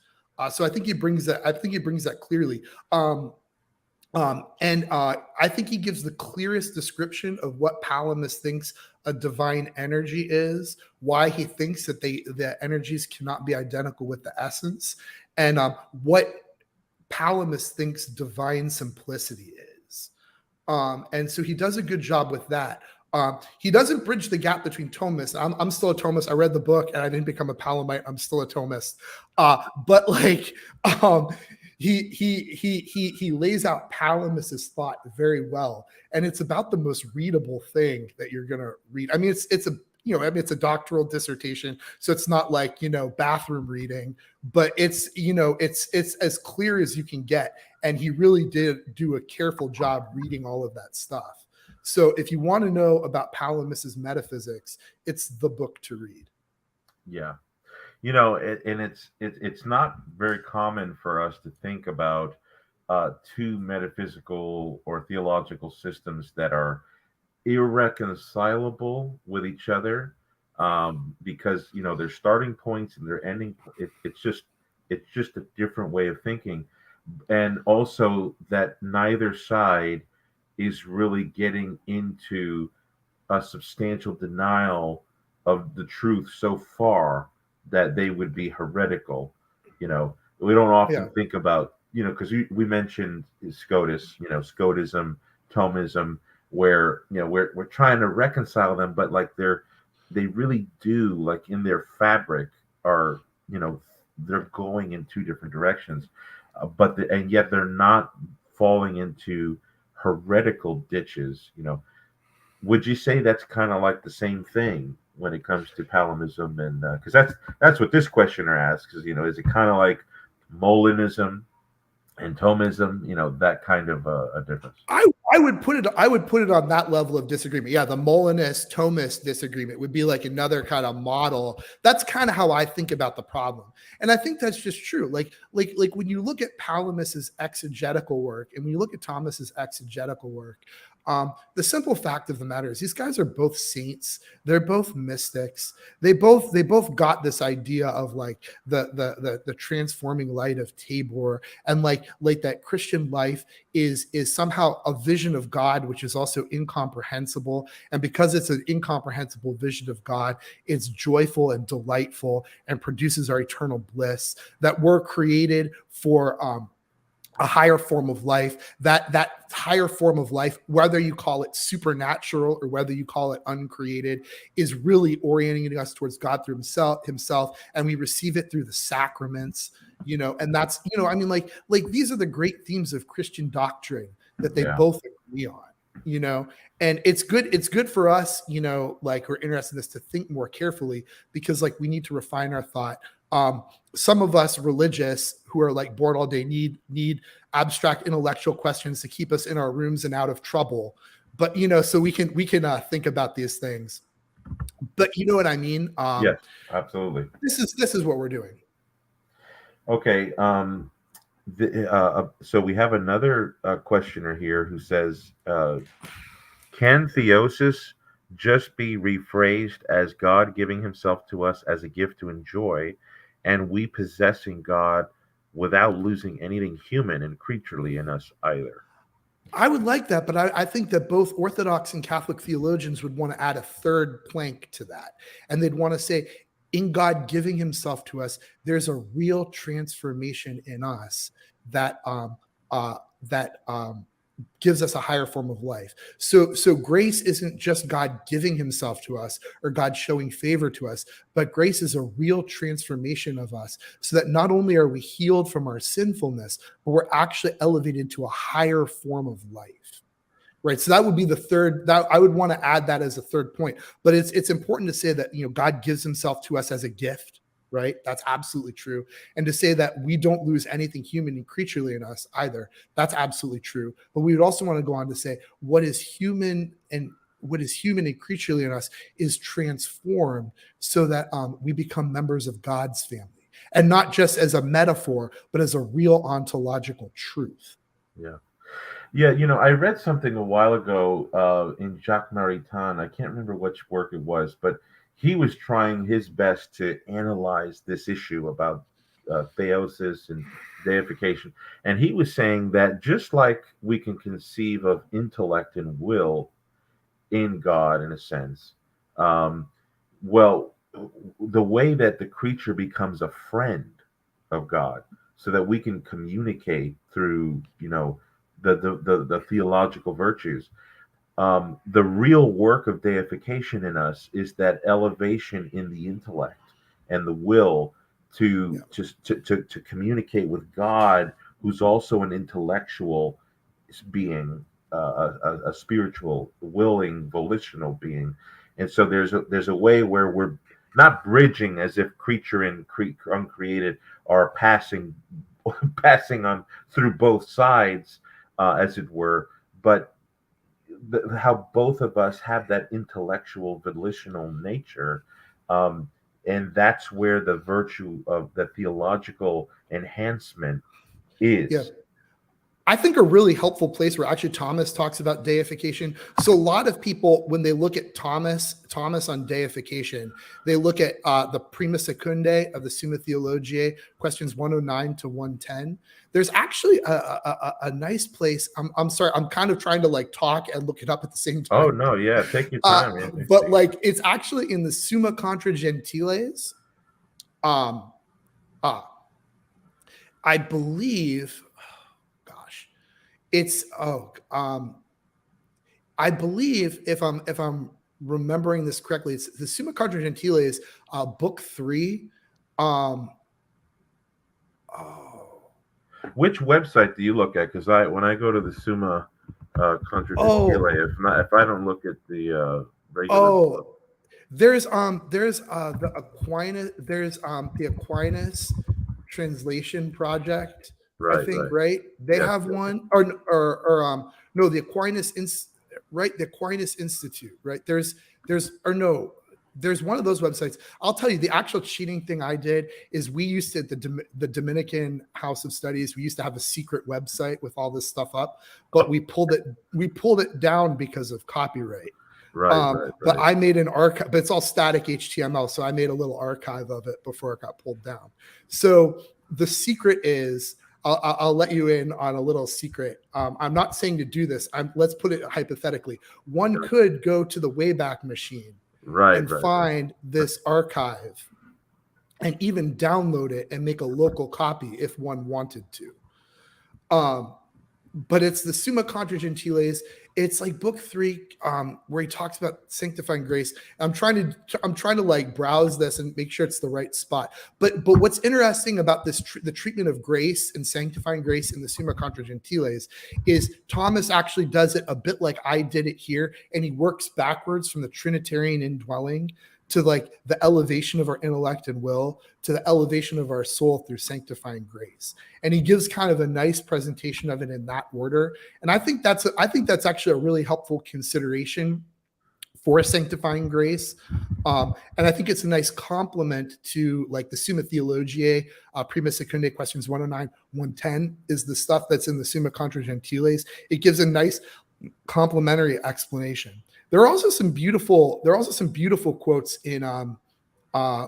So I think he brings that clearly. And I think he gives the clearest description of what Palamas thinks a divine energy is, why he thinks that the energies cannot be identical with the essence, and what Palamas thinks divine simplicity is. And so he does a good job with that. He doesn't bridge the gap between Thomists. I'm still a Thomist. I read the book and I didn't become a Palamite. I'm still a Thomist. But like um, he lays out Palamis's thought very well, and it's about the most readable thing that you're gonna read. I mean, it's a it's a doctoral dissertation, so it's not like bathroom reading, but it's it's as clear as you can get, and he really did do a careful job reading all of that stuff. So if you want to know about Palamis's metaphysics, it's the book to read. Yeah. And it's not very common for us to think about two metaphysical or theological systems that are irreconcilable with each other, because their starting points and their ending. It's just a different way of thinking, and also that neither side is really getting into a substantial denial of the truth so far that they would be heretical. We don't often Yeah. think about, because we mentioned Scotus, Scotism, Thomism, where we're trying to reconcile them, but like they really do, like in their fabric, are they're going in two different directions, and yet they're not falling into heretical ditches. Would you say that's kind of like the same thing when it comes to Palamism? And because that's what this questioner asks, is is it kind of like Molinism and Thomism, that kind of a difference? I would put it on that level of disagreement. Yeah, the Molinist Thomist disagreement would be like another kind of model. That's kind of how I think about the problem, and I think that's just true. Like when you look at Palamis's exegetical work and when you look at Thomas's exegetical work, the simple fact of the matter is these guys are both saints. They're both mystics. They both got this idea of like the transforming light of Tabor, and like that Christian life is somehow a vision of God, which is also incomprehensible. And because it's an incomprehensible vision of God, it's joyful and delightful and produces our eternal bliss, that we're created for a higher form of life. That higher form of life, whether you call it supernatural or whether you call it uncreated, is really orienting us towards God through himself, and we receive it through the sacraments. And that's I mean, like these are the great themes of Christian doctrine that they Yeah. both agree on. And it's good for us, like we're interested in this, to think more carefully, because like we need to refine our thought. Some of us religious who are like bored all day need abstract intellectual questions to keep us in our rooms and out of trouble. But so we can think about these things. But you know what I mean? Yes, absolutely. This is what we're doing. Okay. So we have another questioner here who says, can theosis just be rephrased as God giving himself to us as a gift to enjoy, and we possessing God without losing anything human and creaturely in us either? I would like that, but I think that both Orthodox and Catholic theologians would want to add a third plank to that. And they'd want to say, in God giving himself to us, there's a real transformation in us that gives us a higher form of life. So grace isn't just God giving himself to us or God showing favor to us, but grace is a real transformation of us, so that not only are we healed from our sinfulness, but we're actually elevated to a higher form of life. Right. So that would be the third, that I would want to add that as a third point. But it's important to say that God gives himself to us as a gift. Right. That's absolutely true. And to say that we don't lose anything human and creaturely in us either. That's absolutely true. But we would also want to go on to say what is human and creaturely in us is transformed, so that we become members of God's family, and not just as a metaphor, but as a real ontological truth. Yeah. Yeah, I read something a while ago in Jacques Maritain. I can't remember which work it was, but he was trying his best to analyze this issue about theosis and deification. And he was saying that just like we can conceive of intellect and will in God, in a sense, um, well, the way that the creature becomes a friend of God, so that we can communicate through, the theological virtues. The real work of deification in us is that elevation in the intellect and the will to Yeah. just to communicate with God, who's also an intellectual being, a spiritual, willing, volitional being. And so there's a way where we're not bridging as if creature and uncreated are passing on through both sides, as it were, but how both of us have that intellectual volitional nature, um, and that's where the virtue of the theological enhancement Yeah. is. I think a really helpful place where actually Thomas talks about deification. So a lot of people, when they look at Thomas on deification, they look at the Prima Secundae of the Summa Theologiae, questions 109 to 110. There's actually a nice place. I'm sorry, I'm kind of trying to like talk and look it up at the same Oh time. no, yeah, take your time, man. Take But your like it's actually in the Summa Contra Gentiles. Um, uh, I believe, gosh, it's I believe if I'm remembering this correctly, it's the Summa Contra Gentiles, book 3. Um, oh, Which website do you look at? Because when I go to the Summa Contra Gentile, oh, if I don't look at the regular book, oh. There's the Aquinas the Aquinas Translation Project, I right, think, right, right? They yes, have yes, one, or no, the right, the Aquinas Institute, right? There's or no, there's one of those websites. I'll tell you, the actual cheating thing I did is we used to the Dominican House of Studies. We used to have a secret website with all this stuff up, but we pulled it down because of copyright. right, right, But right. I made an archive, but it's all static HTML. So I made a little archive of it before it got pulled down. So the secret is, I'll let you in on a little secret. I'm not saying to do this. Let's put it hypothetically. One Okay. could go to the Wayback Machine Right, and right, right. find this archive and even download it and make a local copy if one wanted to. But it's the Summa Contra Gentiles. It's like book 3, where he talks about sanctifying grace. I'm trying to like browse this and make sure it's the right spot. But what's interesting about this the treatment of grace and sanctifying grace in the Summa Contra Gentiles is Thomas actually does it a bit like I did it here, and he works backwards from the Trinitarian indwelling to like the elevation of our intellect and will to the elevation of our soul through sanctifying grace. And he gives kind of a nice presentation of it in that order. And I think that's actually a really helpful consideration for sanctifying grace. And I think it's a nice complement to like the Summa Theologiae, Prima Secundae, questions 109, 110 is the stuff that's in the Summa Contra Gentiles. It gives a nice complementary explanation. There are also some beautiful quotes in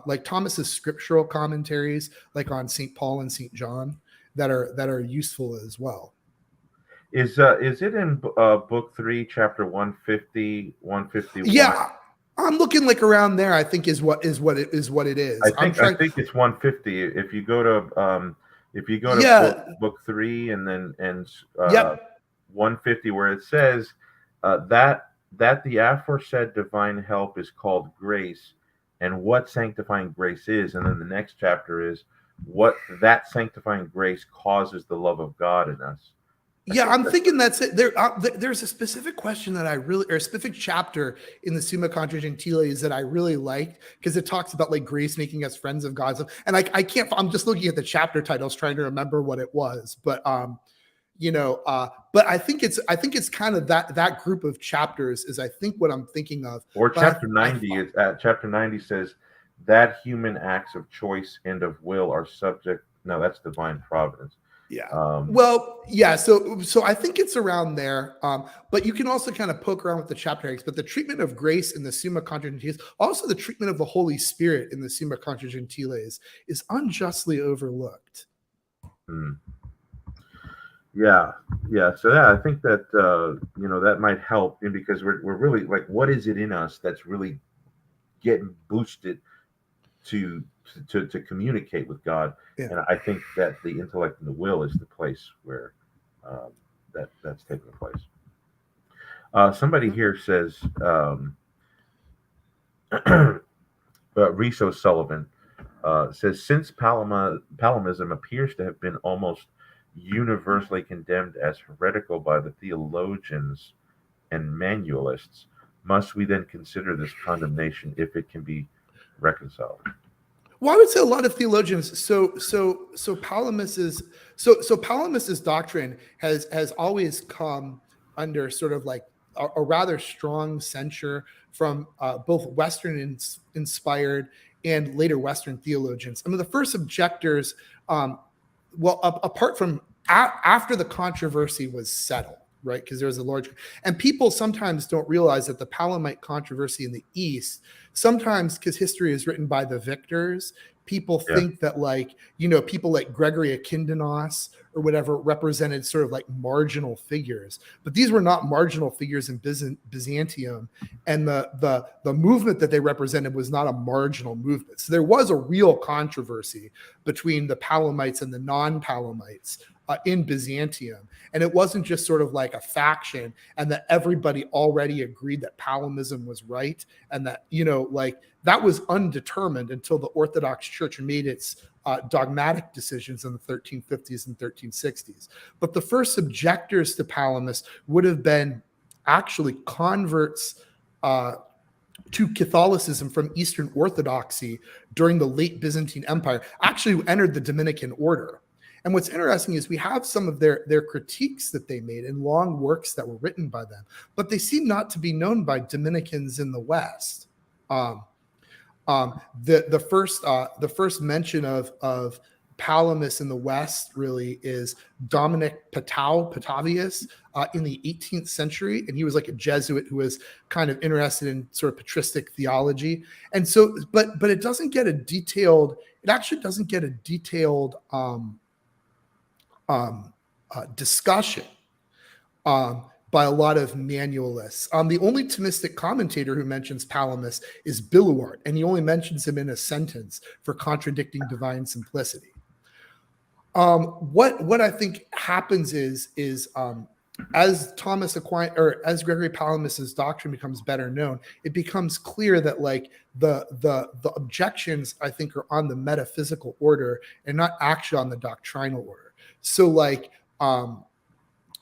like Thomas's scriptural commentaries, like on St. Paul and St. John, that are useful as well. Is it in book 3, chapter 150, 151? Yeah, I'm looking like around there. I think is what it is. I'm I trying. think it's 150. If you go to Yeah. book 3 and then and Yep. 150, where it says that the aforesaid divine help is called grace, and what sanctifying grace is, and then the next chapter is what that sanctifying grace causes the love of God in us. I Yeah, think I'm that's thinking that's it. There's a specific question that I really, or a specific chapter in the Summa Contra Gentiles that I really liked because it talks about like grace making us friends of God. And I can't. I'm just looking at the chapter titles, trying to remember what it was. But but I think it's kind of that group of chapters is I think what I'm thinking of. or But chapter 90 is chapter 90 says that human acts of choice and of will are subject. No, that's divine providence. yeah. Um, Well, yeah. So I think it's around there. But you can also kind of poke around with the chapter headings. But the treatment of grace in the Summa Contra Gentiles, also the treatment of the Holy Spirit in the Summa Contra Gentiles, is unjustly overlooked. hmm. Yeah, yeah. So that I think that that might help, and because we're really like, what is it in us that's really getting boosted to to communicate with God? Yeah. And I think that the intellect and the will is the place where um, that's taking place. Somebody here says, Reese O'Sullivan says, since Palamism appears to have been almost universally condemned as heretical by the theologians and manualists, must we then consider this condemnation if it can be reconciled? Well, I would say a lot of theologians. So Palamis's doctrine has always come under sort of like a rather strong censure from both Western inspired and later Western theologians. I mean, the first objectors, apart from after the controversy was settled, right? Because there was a large, and people sometimes don't realize that the Palamite controversy in the East, sometimes because history is written by the victors, people think that people like Gregory Akindanos or whatever represented sort of like marginal figures, but these were not marginal figures in Byzantium, and the movement that they represented was not a marginal movement. So there was a real controversy between the Palamites and the non-Palamites in Byzantium. And it wasn't just sort of like a faction and that everybody already agreed that Palamism was right. And that, that was undetermined until the Orthodox Church made its dogmatic decisions in the 1350s and 1360s. But the first objectors to Palamas would have been actually converts to Catholicism from Eastern Orthodoxy during the late Byzantine Empire, actually who entered the Dominican order. And what's interesting is we have some of their critiques that they made in long works that were written by them, but they seem not to be known by Dominicans in the West. The first mention of Palamas in the West really is Dominic Patavius in the 18th century, and he was like a Jesuit who was kind of interested in sort of patristic theology. And so, but it doesn't get a detailed. It actually doesn't get a detailed discussion by a lot of manualists. The only Thomistic commentator who mentions Palamas is Billuart, and he only mentions him in a sentence for contradicting divine simplicity. What I think happens is as Thomas Aquinas or as Gregory Palamis's doctrine becomes better known, it becomes clear that like the objections I think are on the metaphysical order and not actually on the doctrinal order. So like,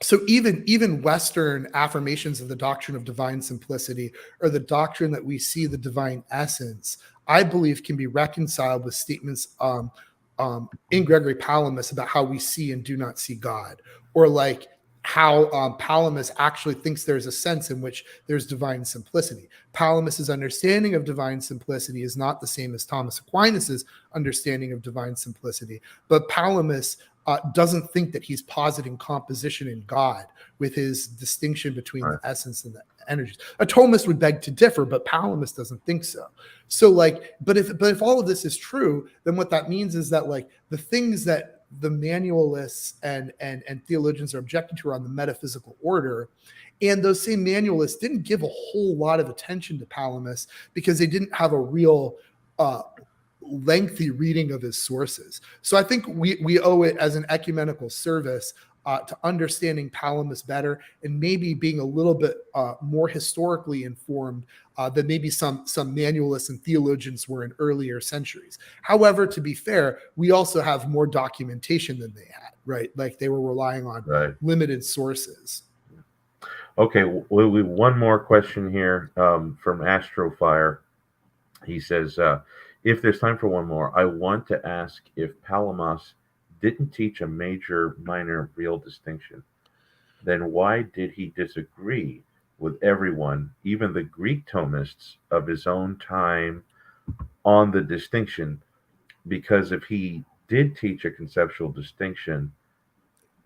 so even Western affirmations of the doctrine of divine simplicity or the doctrine that we see the divine essence, I believe can be reconciled with statements in Gregory Palamas about how we see and do not see God, or like how Palamas actually thinks there's a sense in which there's divine simplicity. Palamis's understanding of divine simplicity is not the same as Thomas Aquinas's understanding of divine simplicity, but Palamas doesn't think that he's positing composition in God with his distinction between the essence and the energies. A Thomist would beg to differ, but Palamas doesn't think so. So like, but if all of this is true, then what that means is that like the things that the manualists and theologians are objecting to are on the metaphysical order. And those same manualists didn't give a whole lot of attention to Palamas because they didn't have a real lengthy reading of his sources. So I think we owe it as an ecumenical service to understanding Palamas better and maybe being a little bit more historically informed than maybe some manualists and theologians were in earlier centuries. However, to be fair, we also have more documentation than they had, right? Like they were relying on limited sources. Okay, we one more question here from Astrofire. He says, if there's time for one more, I want to ask if Palamas didn't teach a major minor real distinction, then why did he disagree with everyone, even the Greek Thomists of his own time, on the distinction? Because if he did teach a conceptual distinction,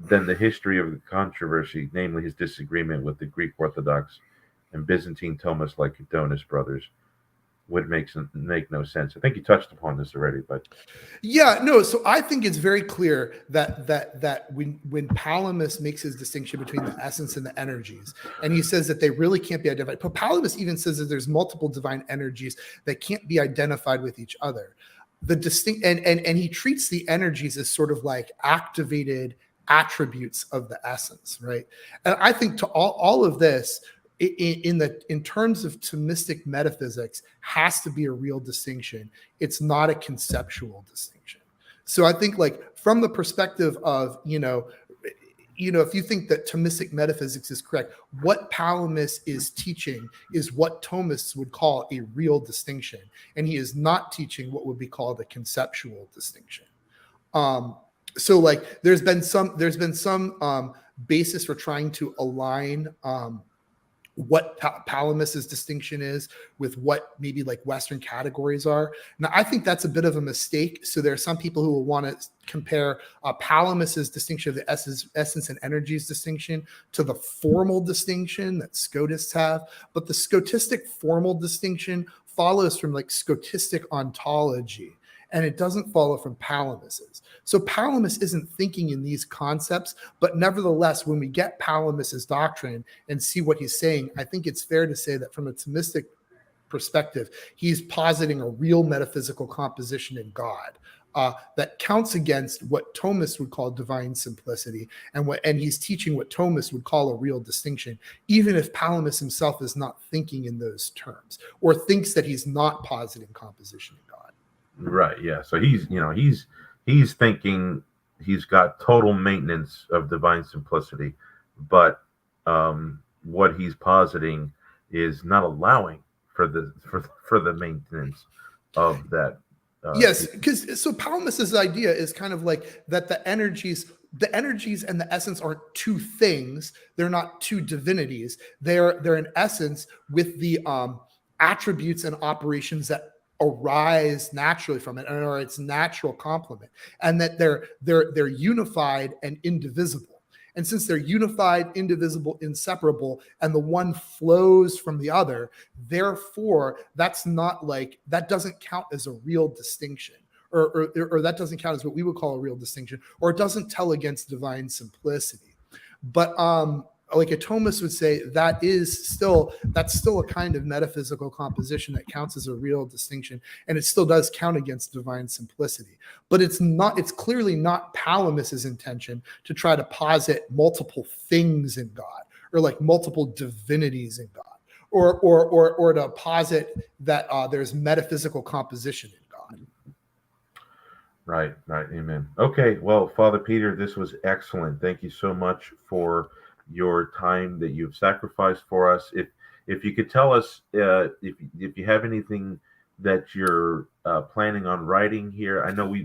then the history of the controversy, namely his disagreement with the Greek Orthodox and Byzantine Thomists like Adonis brothers, would make no sense. I think you touched upon this already, but So I think it's very clear that when Palamas makes his distinction between the essence and the energies, and he says that they really can't be identified. But Palamas even says that there's multiple divine energies that can't be identified with each other. The distinct and he treats the energies as sort of like activated attributes of the essence, right? And I think to all of this, in terms of Thomistic metaphysics, has to be a real distinction. It's not a conceptual distinction. So I think, like, from the perspective of, if you think that Thomistic metaphysics is correct, what Palamas is teaching is what Thomists would call a real distinction, and he is not teaching what would be called a conceptual distinction. So, like, there's been some basis for trying to align what Palamis's distinction is with what maybe like Western categories are. Now, I think that's a bit of a mistake. So there are some people who will want to compare Palamis's distinction of the essence and energies distinction to the formal distinction that Scotists have. But the Scotistic formal distinction follows from like Scotistic ontology, and it doesn't follow from Palamis's. So Palamas isn't thinking in these concepts, but nevertheless, when we get Palamis's doctrine and see what he's saying, I think it's fair to say that from a Thomistic perspective, he's positing a real metaphysical composition in God that counts against what Thomists would call divine simplicity, and he's teaching what Thomists would call a real distinction, even if Palamas himself is not thinking in those terms or thinks that he's not positing composition in God. Right. Yeah. So he's thinking he's got total maintenance of divine simplicity, but what he's positing is not allowing for the maintenance of that. Yes, because so Palamis's idea is kind of like that the energies and the essence aren't two things. They're not two divinities. They're in essence with the attributes and operations that arise naturally from it, and are its natural complement, and that they're unified and indivisible. And since they're unified, indivisible, inseparable, and the one flows from the other, therefore that doesn't count as a real distinction, or that doesn't count as what we would call a real distinction, or it doesn't tell against divine simplicity. But like a Thomist would say, that's still a kind of metaphysical composition that counts as a real distinction, and it still does count against divine simplicity. But it's clearly not Palamis's intention to try to posit multiple things in God, or like multiple divinities in God, or to posit that there's metaphysical composition in God. Right. Amen. Okay. Well, Father Peter, this was excellent. Thank you so much for your time that you've sacrificed for us. If you could tell us if you have anything that you're planning on writing here. I know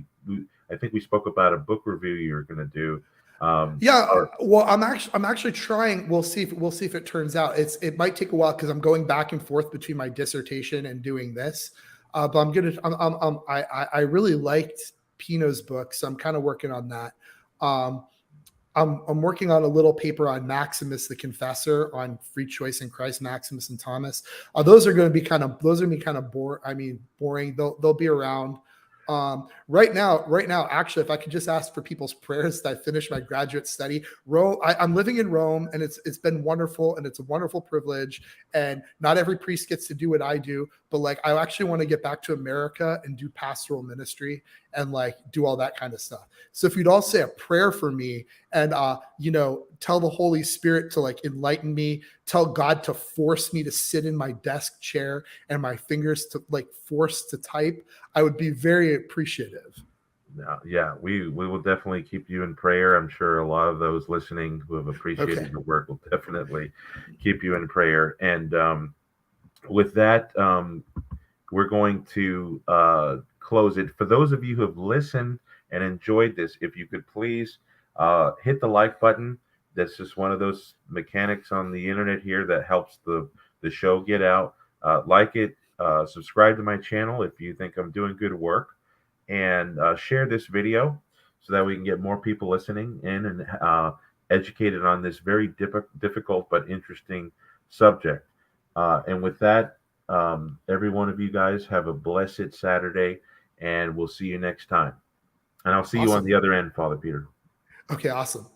I think we spoke about a book review you're going to do. Well, I'm actually trying. We'll see if it turns out. It might take a while because I'm going back and forth between my dissertation and doing this. But I really liked Pino's book, so I'm kind of working on that. I'm working on a little paper on Maximus the Confessor, on free choice in Christ, Maximus and Thomas. Those are going to be kind of boring. They'll be around. Right now, actually, if I could just ask for people's prayers that I finish my graduate study. Rome, I'm living in Rome, and it's been wonderful, and it's a wonderful privilege. And not every priest gets to do what I do, but like I actually want to get back to America and do pastoral ministry and like do all that kind of stuff. So if you'd all say a prayer for me, and tell the Holy Spirit to like enlighten me, tell God to force me to sit in my desk chair and my fingers to like force to type, I would be very appreciative. Yeah, we will definitely keep you in prayer. I'm sure a lot of those listening who have appreciated your work will definitely keep you in prayer. And with that, we're going to close it. For those of you who have listened and enjoyed this, if you could please hit the like button. That's just one of those mechanics on the internet here that helps the show get out. Like it, subscribe to my channel if you think I'm doing good work, and share this video so that we can get more people listening in and educated on this very difficult but interesting subject. And with that, every one of you guys have a blessed Saturday, and we'll see you next time. And I'll see you on the other end, Father Peter. Okay, awesome.